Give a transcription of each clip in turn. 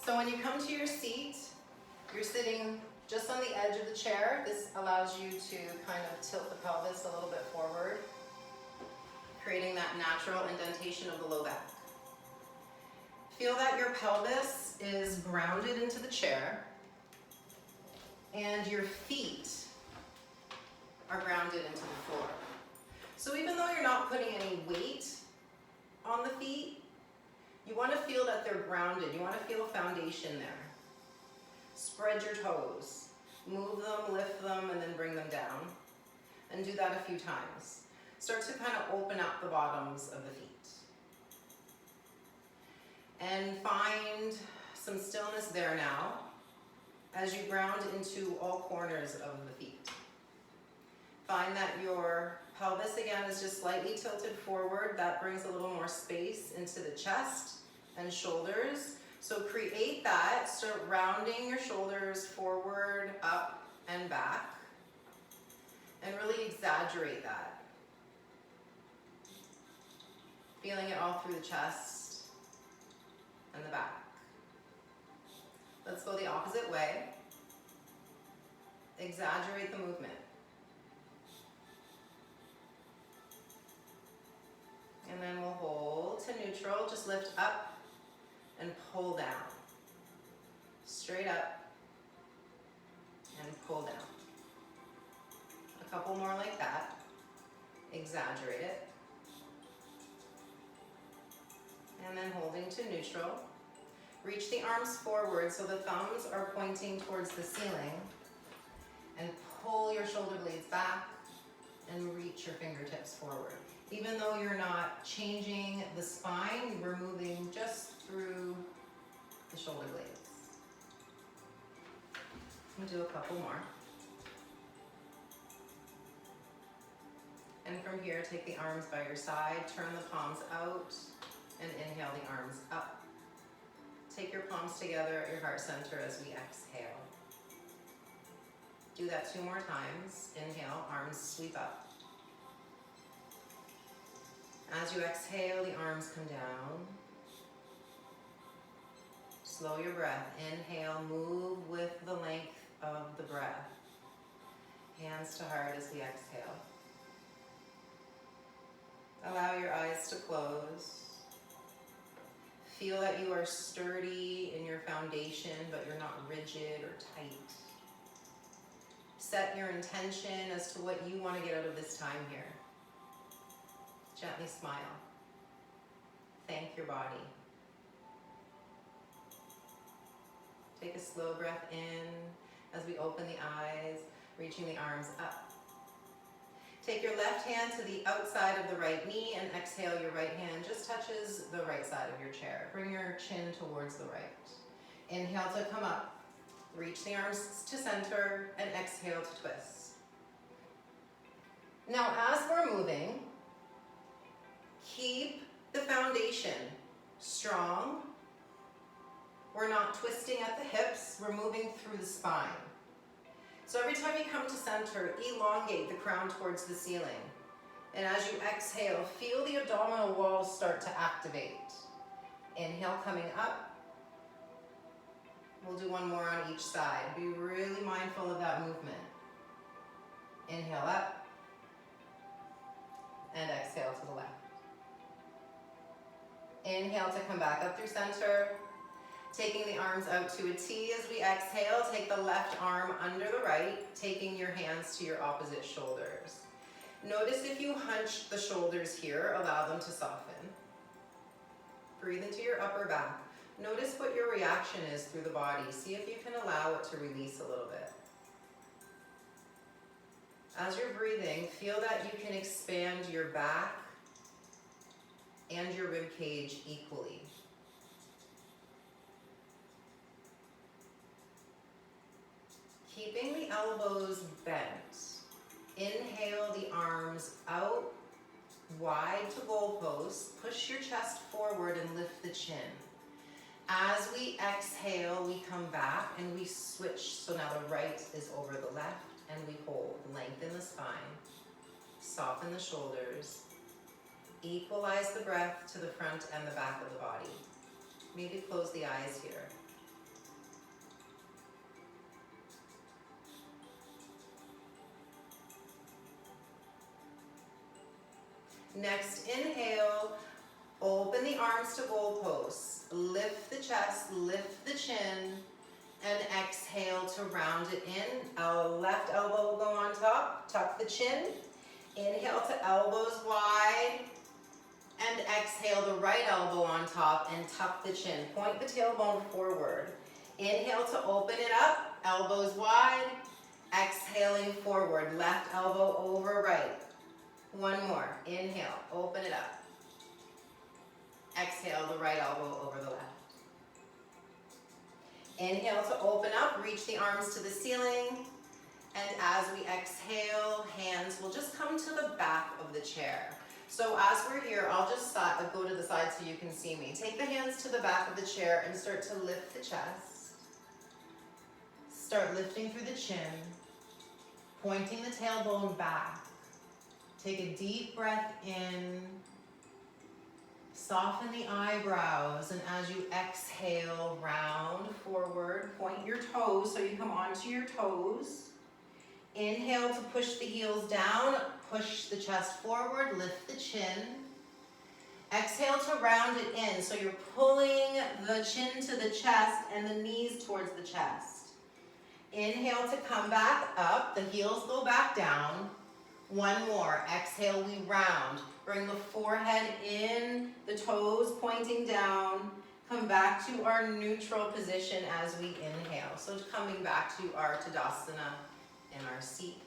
So when you come to your seat, you're sitting just on the edge of the chair. This allows you to kind of tilt the pelvis a little bit forward, creating that natural indentation of the low back. Feel that your pelvis is grounded into the chair and your feet are grounded into the floor. So even though you're not putting any weight on the feet, you want to feel that they're grounded. You want to feel a foundation there. Spread your toes. Move them, lift them, and then bring them down. And do that a few times. Start to kind of open up the bottoms of the feet. And find some stillness there now as you ground into all corners of the feet. Find that your pelvis again is just slightly tilted forward. That brings a little more space into the chest and shoulders. So create that, start rounding your shoulders forward, up, and back. And really exaggerate that. Feeling it all through the chest and the back. Let's go the opposite way. Exaggerate the movement. And then we'll hold to neutral. Just lift up and pull down. Straight up and pull down. A couple more like that. Exaggerate it. And then holding to neutral. Reach the arms forward so the thumbs are pointing towards the ceiling. And pull your shoulder blades back and reach your fingertips forward. Even though you're not changing the spine, we're moving just through the shoulder blades. We'll do a couple more. And from here, take the arms by your side, turn the palms out, and inhale the arms up. Take your palms together at your heart center as we exhale. Do that 2 more times. Inhale, arms sweep up. As you exhale, the arms come down. Slow your breath. Inhale, move with the length of the breath. Hands to heart as we exhale. Allow your eyes to close. Feel that you are sturdy in your foundation, but you're not rigid or tight. Set your intention as to what you want to get out of this time here. Gently smile. Thank your body. Take a slow breath in as we open the eyes, reaching the arms up. Take your left hand to the outside of the right knee and exhale, your right hand just touches the right side of your chair. Bring your chin towards the right. Inhale to come up. Reach the arms to center and exhale to twist. Now as we're moving, keep the foundation strong. We're not twisting at the hips, we're moving through the spine. So every time you come to center, elongate the crown towards the ceiling. And as you exhale, feel the abdominal walls start to activate. Inhale, coming up. We'll do 1 more on each side. Be really mindful of that movement. Inhale up. And exhale to the left. Inhale to come back up through center. Taking the arms out to a T as we exhale, take the left arm under the right, taking your hands to your opposite shoulders. Notice if you hunch the shoulders here, allow them to soften. Breathe into your upper back. Notice what your reaction is through the body. See if you can allow it to release a little bit. As you're breathing, feel that you can expand your back and your rib cage equally. Keeping the elbows bent, inhale the arms out wide to goalposts, push your chest forward and lift the chin. As we exhale, we come back and we switch, so now the right is over the left and we hold. Lengthen the spine, soften the shoulders, equalize the breath to the front and the back of the body. Maybe close the eyes here. Next inhale, open the arms to goalposts. Lift the chest, lift the chin, and exhale to round it in. Our left elbow will go on top, tuck the chin. Inhale to elbows wide, and exhale the right elbow on top and tuck the chin. Point the tailbone forward. Inhale to open it up, elbows wide. Exhaling forward, left elbow over right. One more, inhale, open it up. Exhale the right elbow over the left. Inhale to open up, reach the arms to the ceiling. And as we exhale, hands will just come to the back of the chair. So as we're here, I'll just go to the side so you can see me. Take the hands to the back of the chair and start to lift the chest. Start lifting through the chin, pointing the tailbone back. Take a deep breath in. Soften the eyebrows, and as you exhale, round forward, point your toes so you come onto your toes. Inhale to push the heels down, push the chest forward, lift the chin. Exhale to round it in, so you're pulling the chin to the chest and the knees towards the chest. Inhale to come back up, the heels go back down. One more, exhale, we round. Bring the forehead in, the toes pointing down. Come back to our neutral position as we inhale. So coming back to our Tadasana in our seat.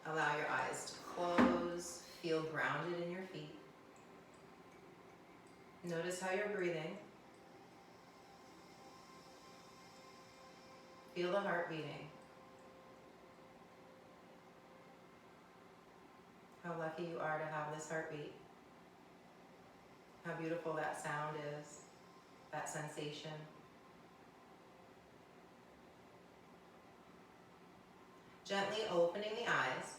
Allow your eyes to close. Feel grounded in your feet. Notice how you're breathing. Feel the heart beating. How lucky you are to have this heartbeat. How beautiful that sound is, that sensation. Gently opening the eyes.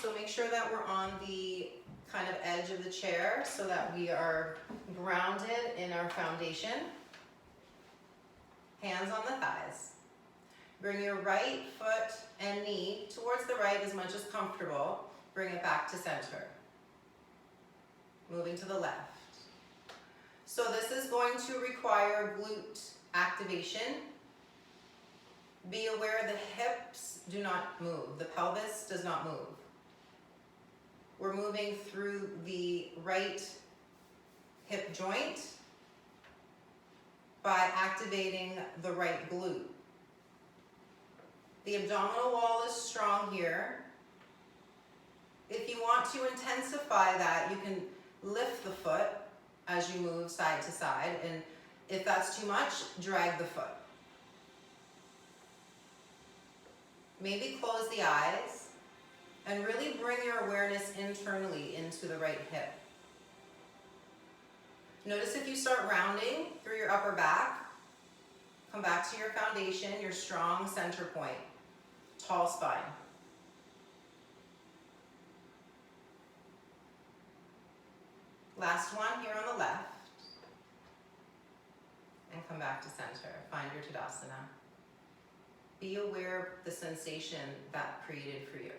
So make sure that we're on the kind of edge of the chair so that we are grounded in our foundation. Hands on the thighs. Bring your right foot and knee towards the right as much as comfortable. Bring it back to center. Moving to the left. So this is going to require glute activation. Be aware the hips do not move. The pelvis does not move. We're moving through the right hip joint by activating the right glute. The abdominal wall is strong here. If you want to intensify that, you can lift the foot as you move side to side, and if that's too much, drag the foot. Maybe close the eyes and really bring your awareness internally into the right hip. Notice if you start rounding through your upper back, come back to your foundation, your strong center point, tall spine. Last one here on the left. And come back to center. Find your Tadasana. Be aware of the sensation that created for you.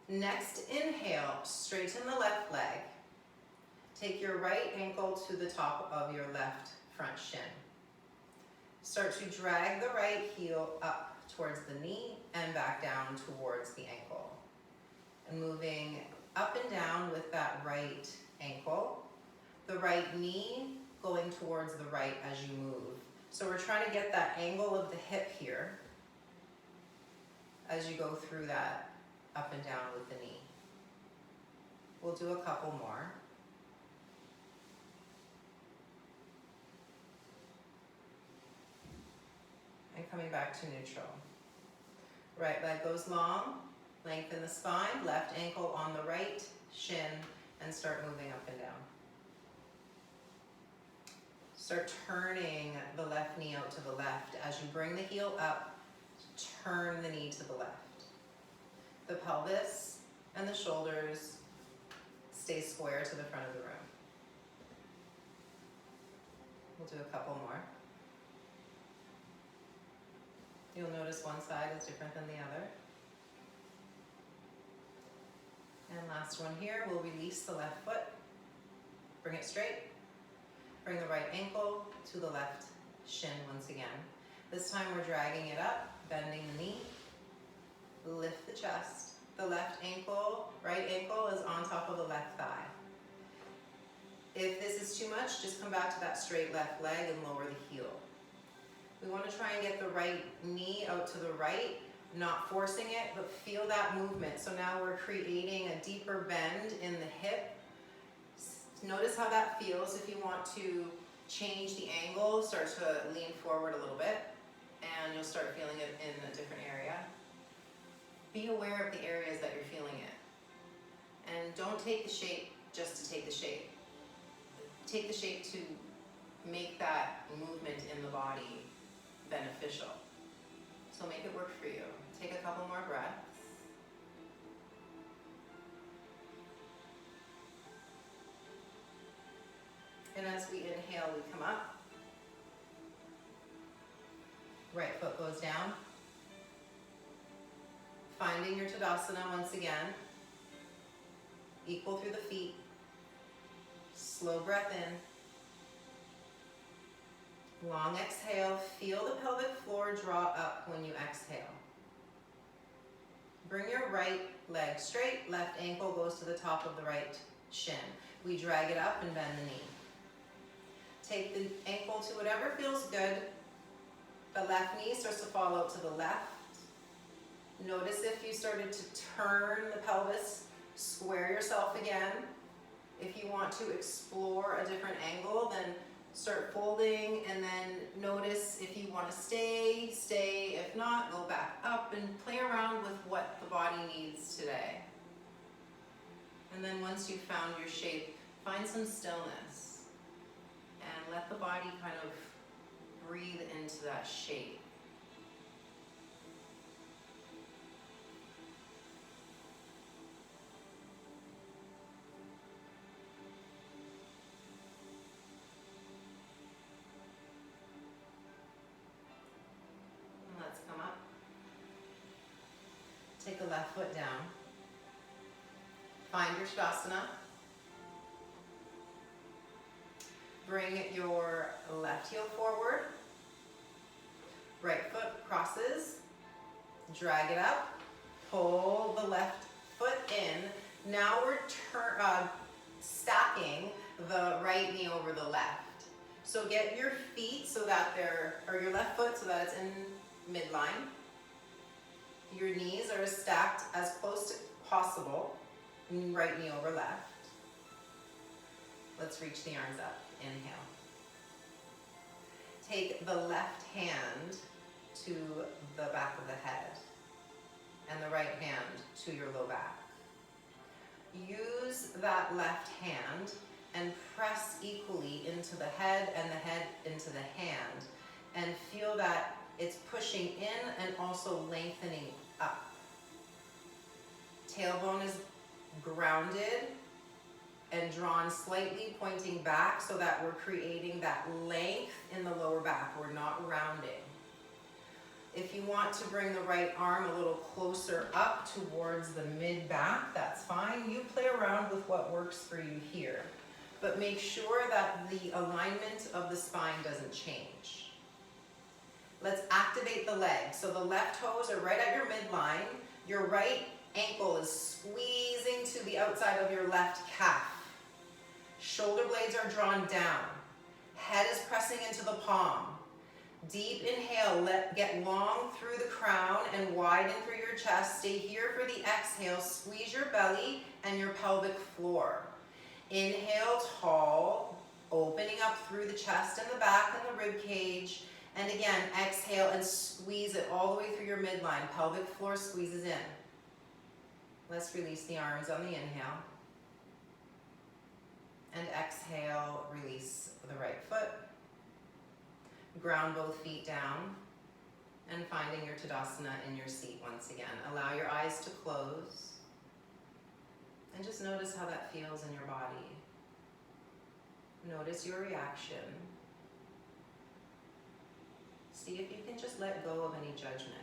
Next, inhale, straighten the left leg. Take your right ankle to the top of your left front shin. Start to drag the right heel up towards the knee and back down towards the ankle. And moving up and down with that right ankle, the right knee going towards the right as you move. So we're trying to get that angle of the hip here as you go through that up and down with the knee. We'll do a couple more. And coming back to neutral. Right leg goes long, lengthen the spine, left ankle on the right shin, and start moving up and down. Start turning the left knee out to the left. As you bring the heel up, turn the knee to the left. The pelvis and the shoulders stay square to the front of the room. We'll do a couple more. You'll notice one side is different than the other. And last one here, we'll release the left foot. Bring it straight. Bring the right ankle to the left shin once again. This time we're dragging it up, bending the knee. Lift the chest. The left ankle, right ankle is on top of the left thigh. If this is too much, just come back to that straight left leg and lower the heel. We want to try and get the right knee out to the right, not forcing it, but feel that movement. So now we're creating a deeper bend in the hip. Notice how that feels. If you want to change the angle, start to lean forward a little bit, and you'll start feeling it in a different area. Be aware of the areas that you're feeling it. And don't take the shape just to take the shape. Take the shape to make that movement in the body beneficial. So make it work for you. Take a couple more breaths. And as we inhale, we come up. Right foot goes down. Finding your Tadasana once again. Equal through the feet. Slow breath in. Long exhale. Feel the pelvic floor draw up when you exhale. Bring your right leg straight. Left ankle goes to the top of the right shin. We drag it up and bend the knee. Take the ankle to whatever feels good. The left knee starts to fall out to the left. Notice if you started to turn the pelvis, square yourself again. If you want to explore a different angle, then start folding, and then notice if you want to stay. If not, go back up and play around with what the body needs today. And then once you've found your shape, find some stillness and let the body kind of breathe into that shape. Take the left foot down. Find your Tadasana. Bring your left heel forward. Right foot crosses. Drag it up. Pull the left foot in. Now we're stacking the right knee over the left. So get your feet so that or your left foot so that it's in midline. Your knees are stacked as close to possible. Right knee over left. Let's reach the arms up. Inhale. Take the left hand to the back of the head and the right hand to your low back. Use that left hand and press equally into the head and the head into the hand, and feel that it's pushing in and also lengthening up. Tailbone is grounded and drawn slightly pointing back so that we're creating that length in the lower back. We're not rounding. If you want to bring the right arm a little closer up towards the mid back, that's fine. You play around with what works for you here. But make sure that the alignment of the spine doesn't change. Let's activate the legs. So the left toes are right at your midline. Your right ankle is squeezing to the outside of your left calf. Shoulder blades are drawn down. Head is pressing into the palm. Deep inhale, get long through the crown and widen through your chest. Stay here for the exhale. Squeeze your belly and your pelvic floor. Inhale, tall, opening up through the chest and the back and the rib cage. And again, exhale and squeeze it all the way through your midline. Pelvic floor squeezes in. Let's release the arms on the inhale. And exhale, release the right foot. Ground both feet down. And finding your Tadasana in your seat once again. Allow your eyes to close. And just notice how that feels in your body. Notice your reaction. See if you can just let go of any judgment.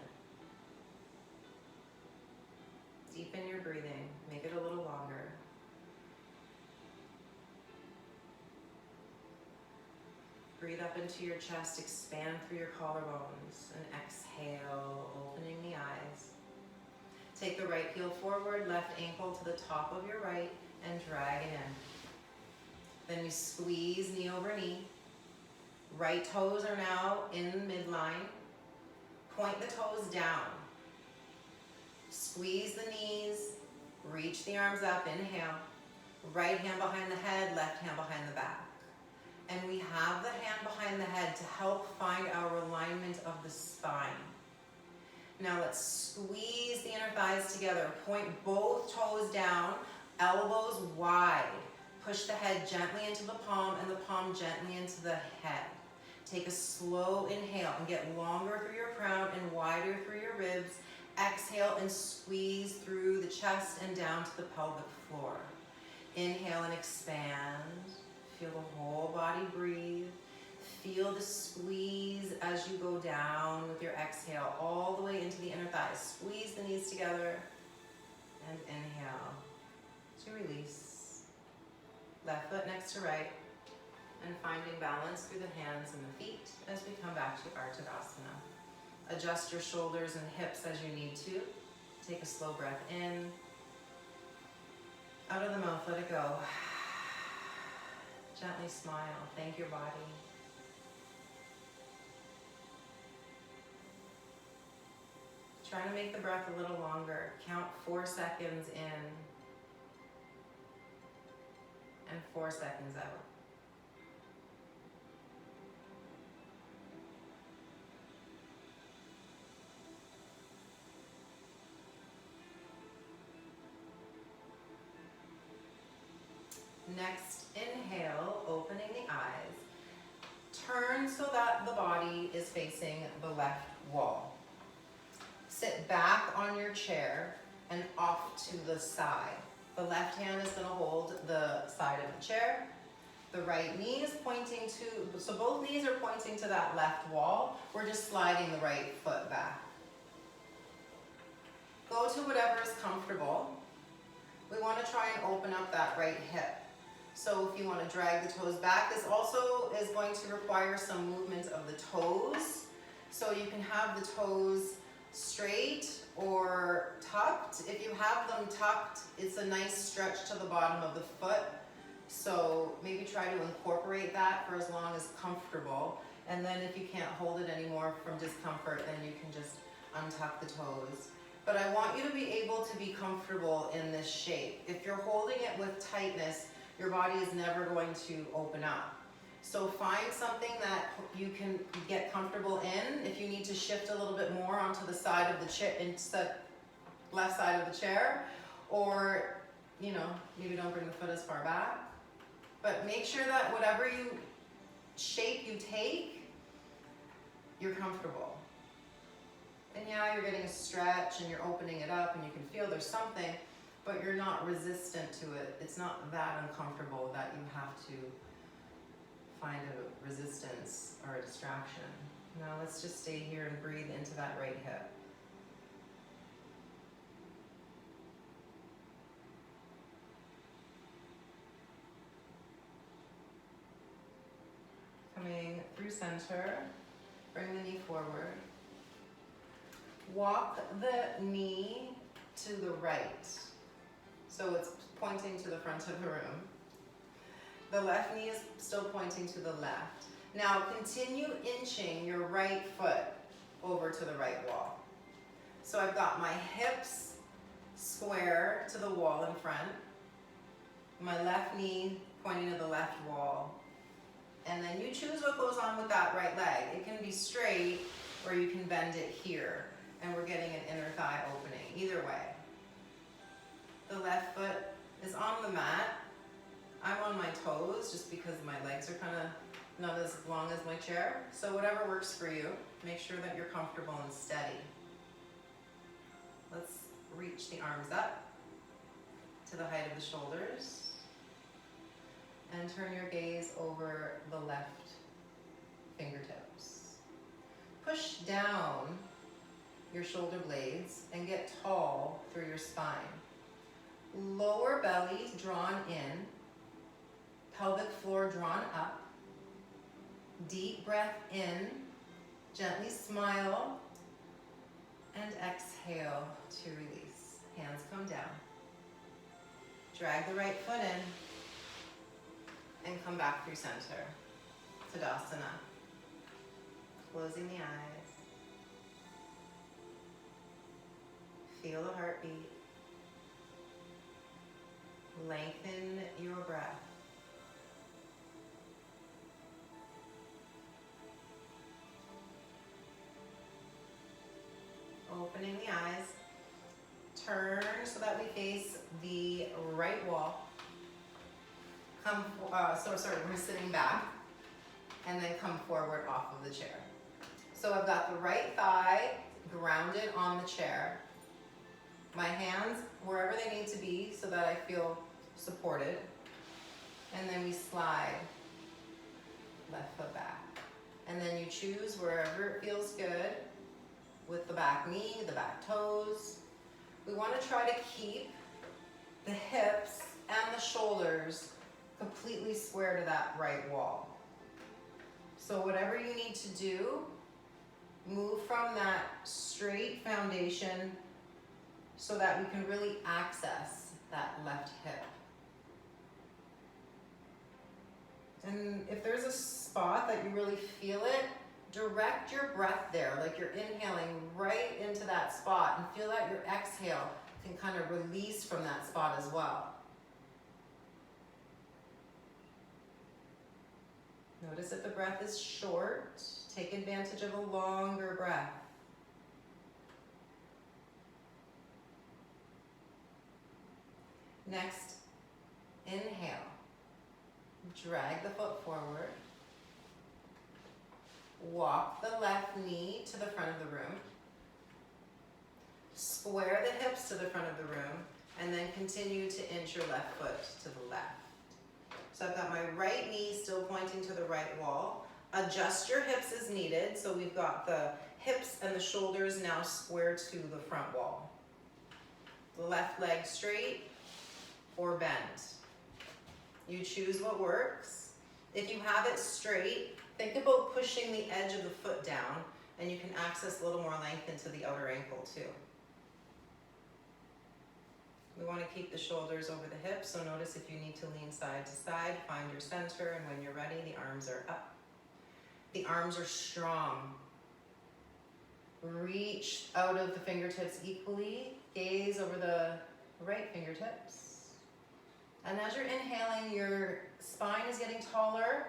Deepen your breathing, make it a little longer. Breathe up into your chest, expand through your collarbones, and exhale, opening the eyes. Take the right heel forward, left ankle to the top of your right, and drag it in. Then you squeeze knee over knee. Right toes are now in midline. Point the toes down. Squeeze the knees, reach the arms up, inhale. Right hand behind the head, left hand behind the back. And we have the hand behind the head to help find our alignment of the spine. Now let's squeeze the inner thighs together. Point both toes down, elbows wide. Push the head gently into the palm and the palm gently into the head. Take a slow inhale and get longer through your crown and wider through your ribs. Exhale and squeeze through the chest and down to the pelvic floor. Inhale and expand. Feel the whole body breathe. Feel the squeeze as you go down with your exhale all the way into the inner thighs. Squeeze the knees together and inhale to release. Left foot next to right and finding balance through the hands and the feet as we come back to Ardha Tadasana. Adjust your shoulders and hips as you need to. Take a slow breath in. Out of the mouth, let it go. Gently smile. Thank your body. Try to make the breath a little longer. Count 4 seconds in and 4 seconds out. Next, inhale, opening the eyes. Turn so that the body is facing the left wall. Sit back on your chair and off to the side. The left hand is going to hold the side of the chair. The right knee is pointing to, so both knees are pointing to that left wall. We're just sliding the right foot back. Go to whatever is comfortable. We want to try and open up that right hip. So if you want to drag the toes back, this also is going to require some movement of the toes. So you can have the toes straight or tucked. If you have them tucked, it's a nice stretch to the bottom of the foot. So maybe try to incorporate that for as long as comfortable. And then if you can't hold it anymore from discomfort, then you can just untuck the toes. But I want you to be able to be comfortable in this shape. If you're holding it with tightness, your body is never going to open up. So find something that you can get comfortable in. If you need to shift a little bit more onto the side of the chair, into the left side of the chair, or maybe don't bring the foot as far back. But make sure that whatever shape you take, you're comfortable. And yeah, you're getting a stretch and you're opening it up and you can feel there's something, but you're not resistant to it. It's not that uncomfortable that you have to find a resistance or a distraction. Now let's just stay here and breathe into that right hip. Coming through center, bring the knee forward. Walk the knee to the right. So it's pointing to the front of the room. The left knee is still pointing to the left. Now continue inching your right foot over to the right wall. So I've got my hips square to the wall in front, my left knee pointing to the left wall. And then you choose what goes on with that right leg. It can be straight or you can bend it here. And we're getting an inner thigh opening, either way. The left foot is on the mat. I'm on my toes just because my legs are kind of not as long as my chair. So whatever works for you, make sure that you're comfortable and steady. Let's reach the arms up to the height of the shoulders. And turn your gaze over the left fingertips. push down your shoulder blades and get tall through your spine. Lower belly drawn in, pelvic floor drawn up. Deep breath in, gently smile, and exhale to release. Hands come down. Drag the right foot in and come back through center. Tadasana. Closing the eyes. Feel the heartbeat. Lengthen your breath. Opening the eyes. Turn so that we face the right wall. We're sitting back and then come forward off of the chair. So I've got the right thigh grounded on the chair. My hands wherever they need to be so that I feel supported. And then we slide left foot back. And then you choose wherever it feels good with the back knee, the back toes. We want to try to keep the hips and the shoulders completely square to that right wall. So whatever you need to do, move from that straight foundation so that we can really access that left hip. And if there's a spot that you really feel it, direct your breath there, like you're inhaling right into that spot, and feel that your exhale can kind of release from that spot as well. Notice if the breath is short, take advantage of a longer breath. Next, inhale. Drag the foot forward. Walk the left knee to the front of the room. Square the hips to the front of the room, and then continue to inch your left foot to the left. So I've got my right knee still pointing to the right wall. Adjust your hips as needed. So we've got the hips and the shoulders now square to the front wall. Left leg straight or bend. You choose what works. If you have it straight, think about pushing the edge of the foot down, and you can access a little more length into the outer ankle too. We want to keep the shoulders over the hips, so notice if you need to lean side to side, find your center, and when you're ready, the arms are up. The arms are strong. Reach out of the fingertips equally. Gaze over the right fingertips. And as you're inhaling, your spine is getting taller.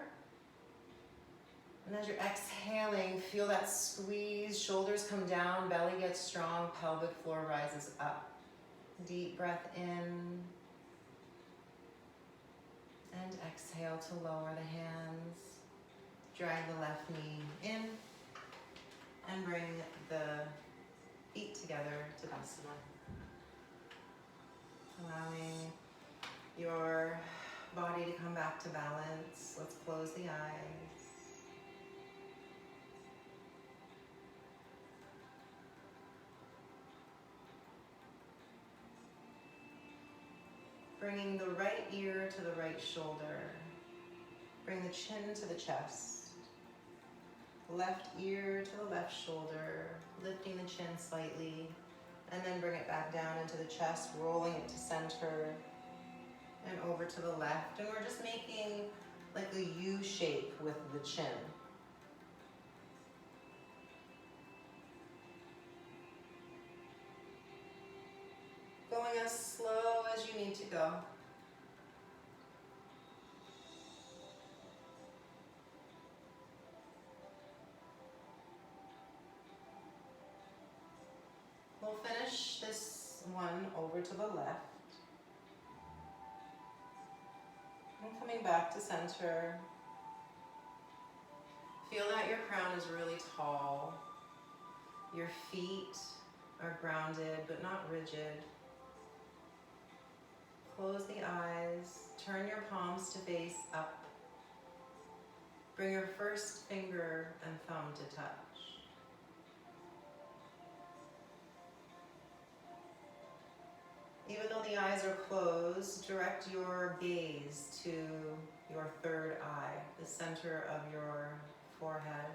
And as you're exhaling, feel that squeeze, shoulders come down, belly gets strong, pelvic floor rises up. Deep breath in. And exhale to lower the hands. Drag the left knee in. And bring the feet together to Tadasana. Allowing your body to come back to balance. Let's close the eyes. Bringing the right ear to the right shoulder. Bring the chin to the chest. Left ear to the left shoulder, lifting the chin slightly, and then bring it back down into the chest, rolling it to center, and over to the left. And we're just making like a U shape with the chin. Going as slow as you need to go. We'll finish this one over to the left. And coming back to center. Feel that your crown is really tall. Your feet are grounded but not rigid. Close the eyes. Turn your palms to face up. Bring your first finger and thumb to touch. eyes are closed, direct your gaze to your third eye, the center of your forehead.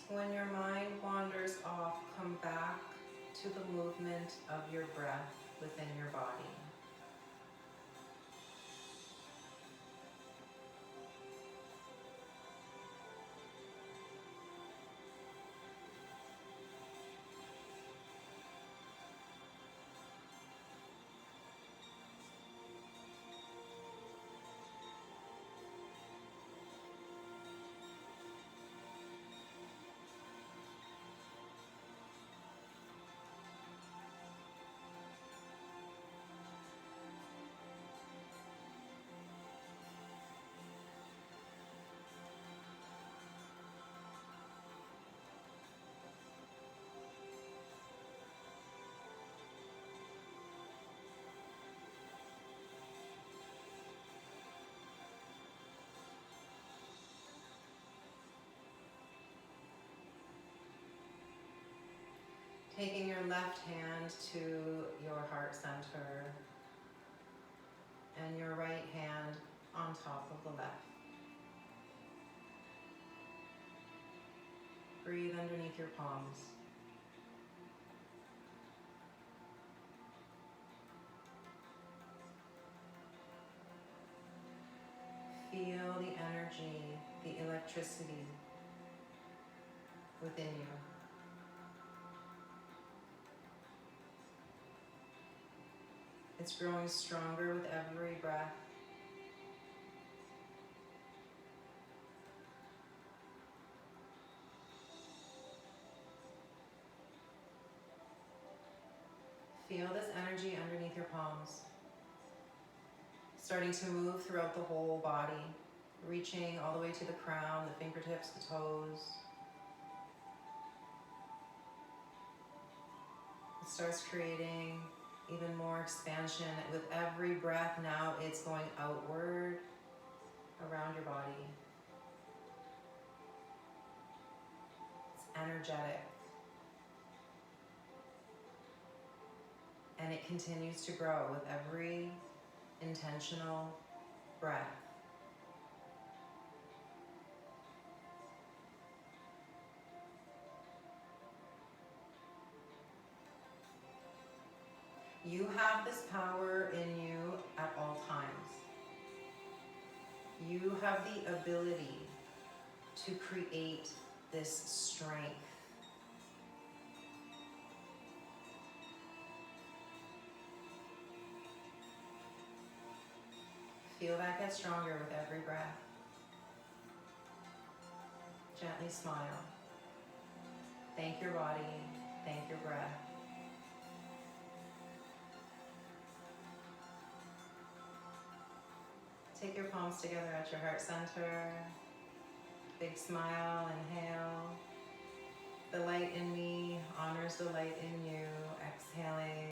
When your mind wanders off, come back to the movement of your breath within your body. Taking your left hand to your heart center and your right hand on top of the left. Breathe underneath your palms. Feel the energy, the electricity within you. It's growing stronger with every breath. Feel this energy underneath your palms, starting to move throughout the whole body, reaching all the way to the crown, the fingertips, the toes. It starts creating even more expansion. With every breath now, it's going outward around your body. It's energetic. And it continues to grow with every intentional breath. You have this power in you at all times. You have the ability to create this strength. Feel that get stronger with every breath. Gently smile. Thank your body. Thank your breath. Take your palms together at your heart center. Big smile, inhale. The light in me honors the light in you. Exhaling.